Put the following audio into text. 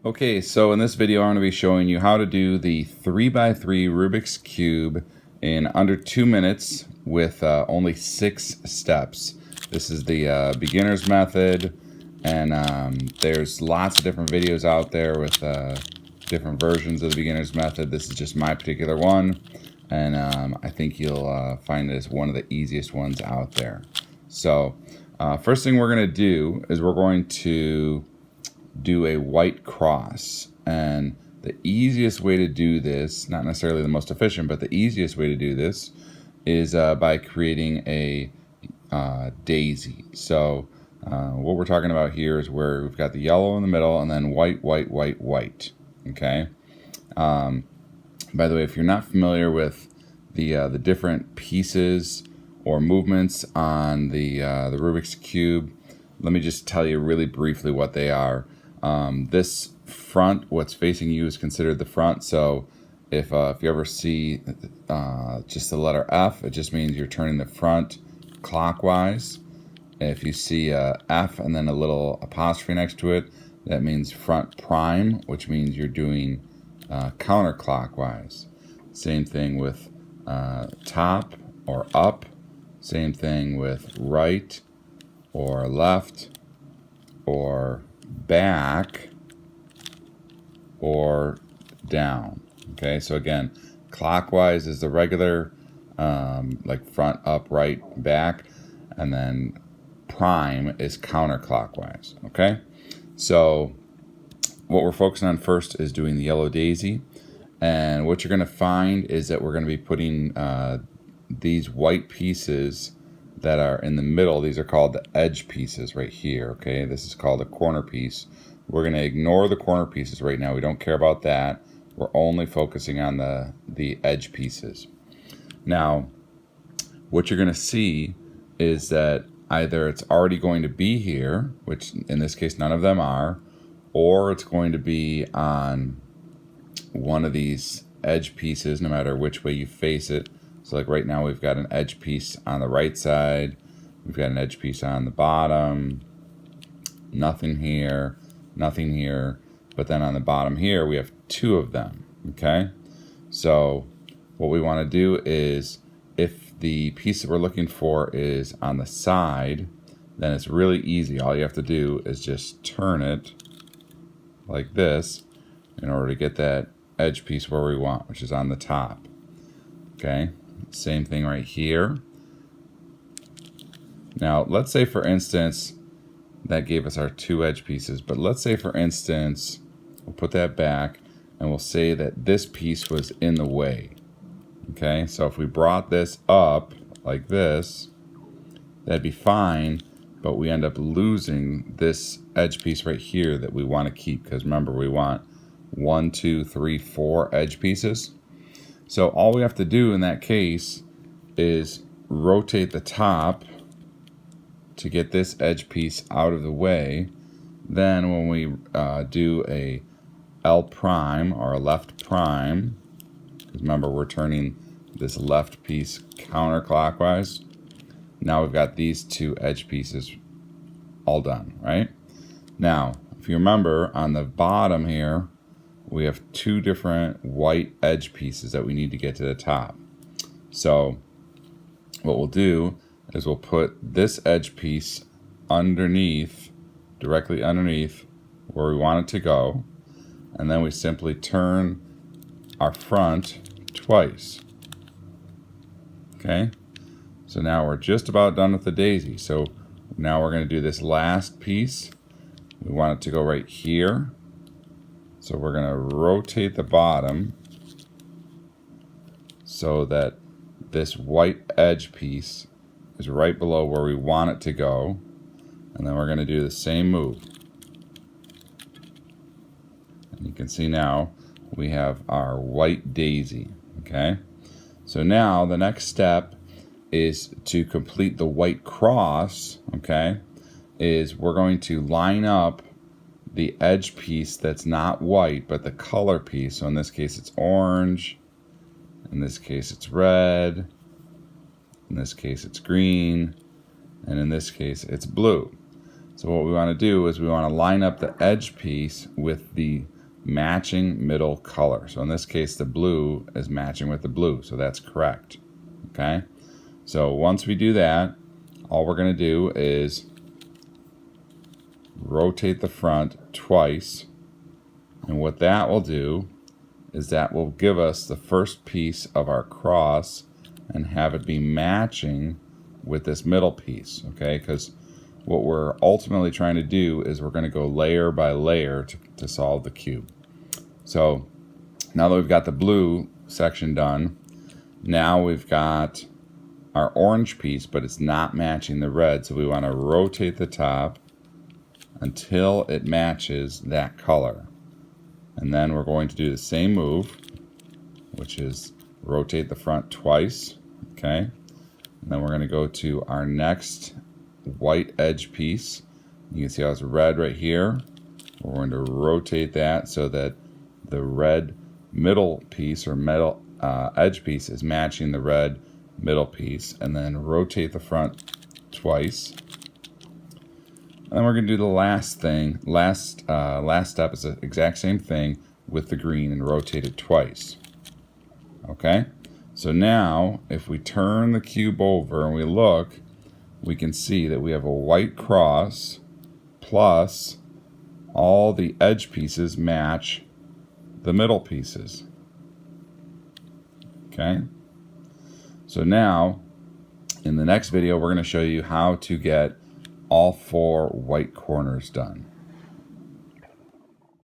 Okay, so in this video I'm going to be showing you how to do the 3x3 Rubik's Cube in under 2 minutes with only 6 steps. This is the beginner's method, and there's lots of different videos out there with different versions of the beginner's method. This is just my particular one, and I think you'll find this one of the easiest ones out there. So first thing we're going to do is we're going to do a white cross, and the easiest way to do this, not necessarily the most efficient, but the easiest way to do this is by creating a daisy. So what we're talking about here is where we've got the yellow in the middle and then white, white, white, white. Okay. By the way, if you're not familiar with the different pieces or movements on the Rubik's Cube, let me just tell you really briefly what they are. This front, what's facing you, is considered the front. So if you ever see just the letter F, it just means you're turning the front clockwise. If you see F and then a little apostrophe next to it, that means front prime, which means you're doing counterclockwise. Same thing with top or up. Same thing with right or left or back or down. Okay, so again, clockwise is the regular, like front, up, right, back, and then prime is counterclockwise. Okay, so what we're focusing on first is doing the yellow daisy, and what you're going to find is that we're going to be putting these white pieces that are in the middle. These are called the edge pieces right here. Okay, this is called a corner piece. We're going to ignore the corner pieces right now. We don't care about that. We're only focusing on the edge pieces. Now, what you're going to see is that either it's already going to be here, which in this case none of them are, or it's going to be on one of these edge pieces, no matter which way you face it. So like right now we've got an edge piece on the right side, we've got an edge piece on the bottom, nothing here, nothing here, but then on the bottom here we have 2 of them. Okay, so what we want to do is, if the piece that we're looking for is on the side, then it's really easy. All you have to do is just turn it like this in order to get that edge piece where we want, which is on the top. Okay, same thing right here. Now let's say, for instance, that gave us our 2 edge pieces, but let's say, for instance, we'll put that back and we'll say that this piece was in the way. Okay, so if we brought this up like this, that'd be fine, but we end up losing this edge piece right here that we want to keep, because remember, we want 1, 2, 3, 4 edge pieces. So all we have to do in that case is rotate the top to get this edge piece out of the way. Then when we do a L prime or a left prime, because remember we're turning this left piece counterclockwise, now we've got these 2 edge pieces all done, right? Now, if you remember, on the bottom here, we have 2 different white edge pieces that we need to get to the top. So what we'll do is we'll put this edge piece underneath, directly underneath where we want it to go, and then we simply turn our front twice. Okay, so now we're just about done with the daisy. So now we're going to do this last piece. We want it to go right here. So we're going to rotate the bottom so that this white edge piece is right below where we want it to go. And then we're going to do the same move. And you can see now we have our white daisy. Okay, so now the next step is to complete the white cross. Okay, is we're going to line up the edge piece that's not white, but the color piece. So in this case it's orange, in this case it's red, in this case it's green, and in this case it's blue. So what we want to do is we want to line up the edge piece with the matching middle color. So in this case, the blue is matching with the blue, so that's correct. Okay, so once we do that, all we're going to do is rotate the front twice, and what that will do is that will give us the first piece of our cross and have it be matching with this middle piece, okay? Because what we're ultimately trying to do is we're going to go layer by layer to solve the cube. So now that we've got the blue section done, now we've got our orange piece, but it's not matching the red, so we want to rotate the top until it matches that color. And then we're going to do the same move, which is rotate the front twice, okay? And then we're going to go to our next white edge piece. You can see how it's red right here. We're going to rotate that so that the red middle piece or metal edge piece is matching the red middle piece, and then rotate the front twice. And then we're going to do the last thing. Last step is the exact same thing with the green and rotate it twice. Okay? So now, if we turn the cube over and we look, we can see that we have a white cross plus all the edge pieces match the middle pieces. Okay? So now, in the next video, we're going to show you how to get all 4 white corners done.